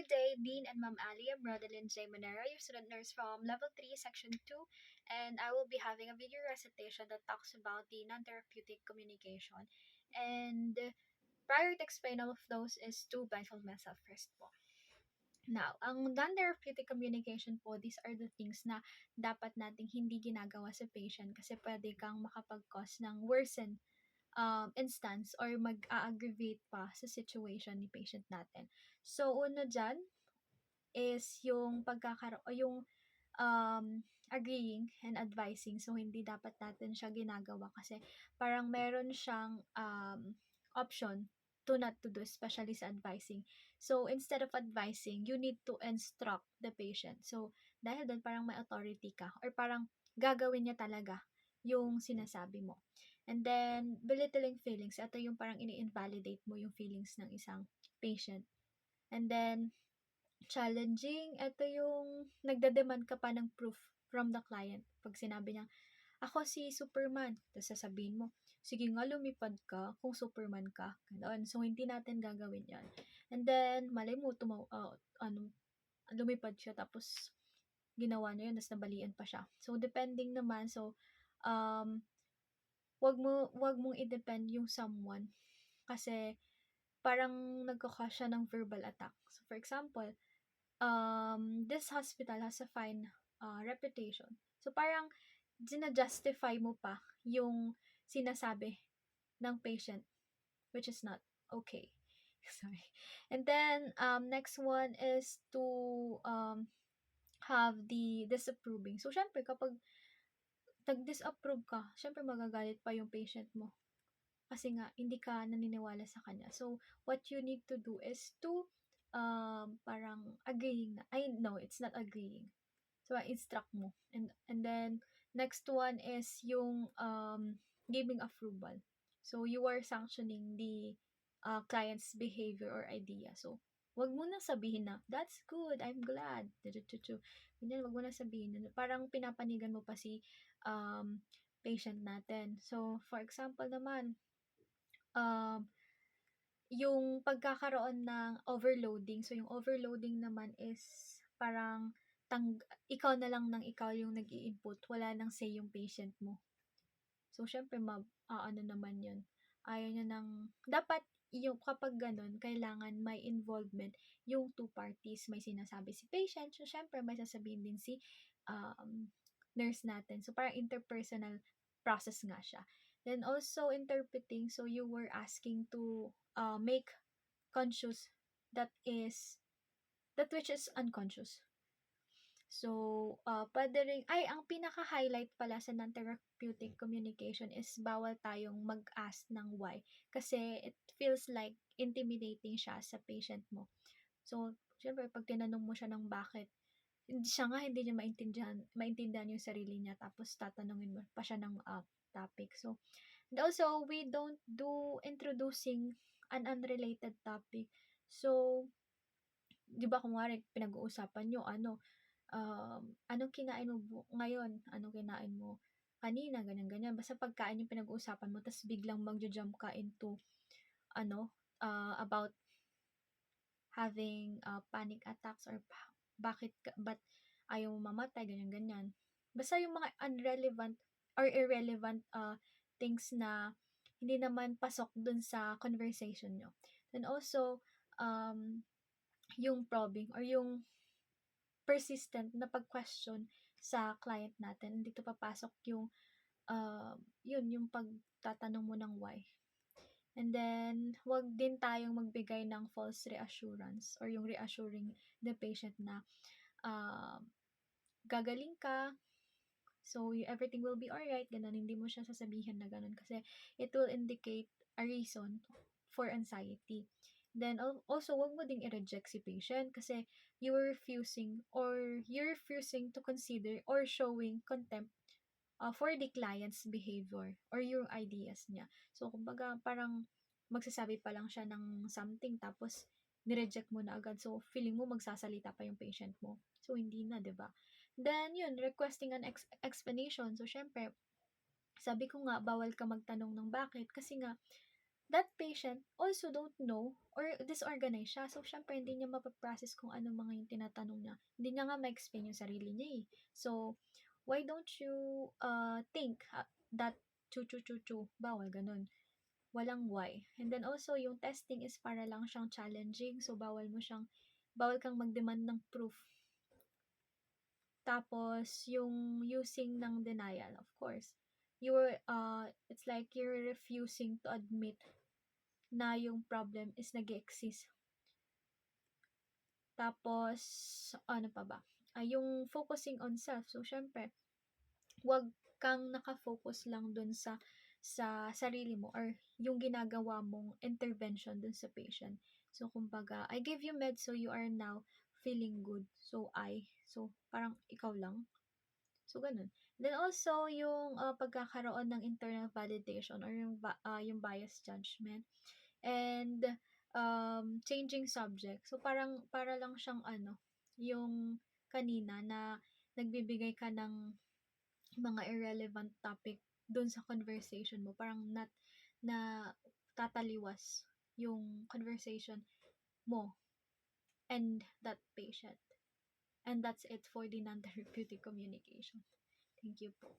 day, Bean and Ma'am Ali. I'm Rodeline J. Monero, your student nurse from Level 3, Section 2, and I will be having a video recitation that talks about the non-therapeutic communication. And prior to explain all of those is to blindfold myself first po. Now, ang non-therapeutic communication po, these are the things na dapat nating hindi ginagawa sa patient kasi pwede kang makapag-cause ng worsen instance or mag-a-aggravate pa sa situation ni patient natin. So, una dyan is yung o yung agreeing and advising. So, hindi dapat natin siya ginagawa kasi parang meron siyang option to not to do, especially sa advising. So, instead of advising, you need to instruct the patient. So, dahil doon parang may authority ka or parang gagawin niya talaga yung sinasabi mo. And then, belittling feelings. Ito yung parang ini-invalidate mo yung feelings ng isang patient. And then, challenging, ito yung nagde-demand ka pa ng proof from the client. Pag sinabi niya, ako si Superman. Tapos sasabihin mo, sige nga lumipad ka kung Superman ka. Ganoon. So, hindi natin gagawin yan. And then, malay mo, lumipad siya tapos ginawa niya yun, tapos nabalian pa siya. So, depending naman. So, wag mong i-depend yung someone kasi parang nagko-cause siya ng verbal attack. So, for example, this hospital has a fine reputation. So, parang justify mo pa yung sinasabi ng patient, which is not okay. Sorry. And then, next one is to have the disapproving. So, syempre, kapag nag-disapprove ka, syempre magagalit pa yung patient mo. Kasi nga, hindi ka naniniwala sa kanya. So, what you need to do is to parang agreeing na. No, it's not agreeing. So, instruct mo. And then, next one is yung giving approval. So, you are sanctioning the client's behavior or idea. So, wag mo na sabihin na, that's good, I'm glad. Ganyan, wag mo na sabihin. Parang pinapanigan mo pa si patient natin. So, for example naman, yung pagkakaroon ng overloading. So, yung overloading naman is parang ikaw na lang ng ikaw yung nag-i-input. Wala nang say yung patient mo. So, syempre, ano naman yun. Ayaw niya dapat yung kapag ganun, kailangan may involvement yung two parties. May sinasabi si patient. So, syempre, may sasabihin din si nurse natin. So, parang interpersonal process nga siya. Then, also interpreting. So, you were asking to make conscious that which is unconscious. So, pwede rin, ang pinaka-highlight pala sa non-therapeutic communication is bawal tayong mag-ask ng why. Kasi it feels like intimidating siya sa patient mo. So, syempre, pag tinanong mo siya ng bakit, hindi niya maintindihan yung sarili niya, tapos tatanungin mo pa siya ng topic. So, and also, we don't do introducing an unrelated topic. So, di ba kunwari, pinag-uusapan nyo, anong kinain mo ngayon? Anong kinain mo kanina? Ganyan-ganyan. Basta pagkain yung pinag-uusapan mo, tas biglang magja-jump ka into, about having panic attacks or ba't ayaw mo mamatay, ganyan-ganyan. Basta yung mga irrelevant things na hindi naman pasok dun sa conversation nyo. Then also, yung probing or yung persistent na pag-question sa client natin. Dito papasok yung, yung pagtatanong mo ng why. And then, wag din tayong magbigay ng false reassurance or yung reassuring the patient na gagaling ka, so everything will be alright, ganun. Hindi mo siya sasabihin na ganun kasi it will indicate a reason for anxiety. Then, also, wag mo ding i-reject si patient kasi you're refusing to consider or showing contempt for the client's behavior or yung ideas niya. So, kumbaga, parang magsasabi pa lang siya ng something tapos nireject mo na agad. So, feeling mo magsasalita pa yung patient mo. So, hindi na, 'di ba? Then, yun, requesting an explanation. So, syempre, sabi ko nga, bawal ka magtanong ng bakit kasi nga, that patient also don't know or disorganized siya. So, syempre, hindi niya mapaprocess kung ano mga yung tinatanong niya. Hindi niya nga ma-explain yung sarili niya eh. So, why don't you think that chu-chu-chu-chu, bawal ganun. Walang why. And then also, yung testing is para lang siyang challenging. So, bawal kang mag-demand ng proof. Tapos, yung using ng denial, of course. It's like you're refusing to admit na yung problem is nag-exist. Tapos, ano pa ba? Yung focusing on self. So, syempre, wag kang nakafocus lang dun sa sarili mo or yung ginagawa mong intervention dun sa patient. So, kumbaga, I gave you meds so you are now feeling good. So, parang ikaw lang. So, ganun. Then also, yung pagkakaroon ng internal validation or yung bias judgment and changing subject. So, parang para lang siyang yung kanina na nagbibigay ka ng mga irrelevant topic dun sa conversation mo. Parang na tataliwas yung conversation mo and that patient. And that's it for the non-therapeutic communication. Thank you po.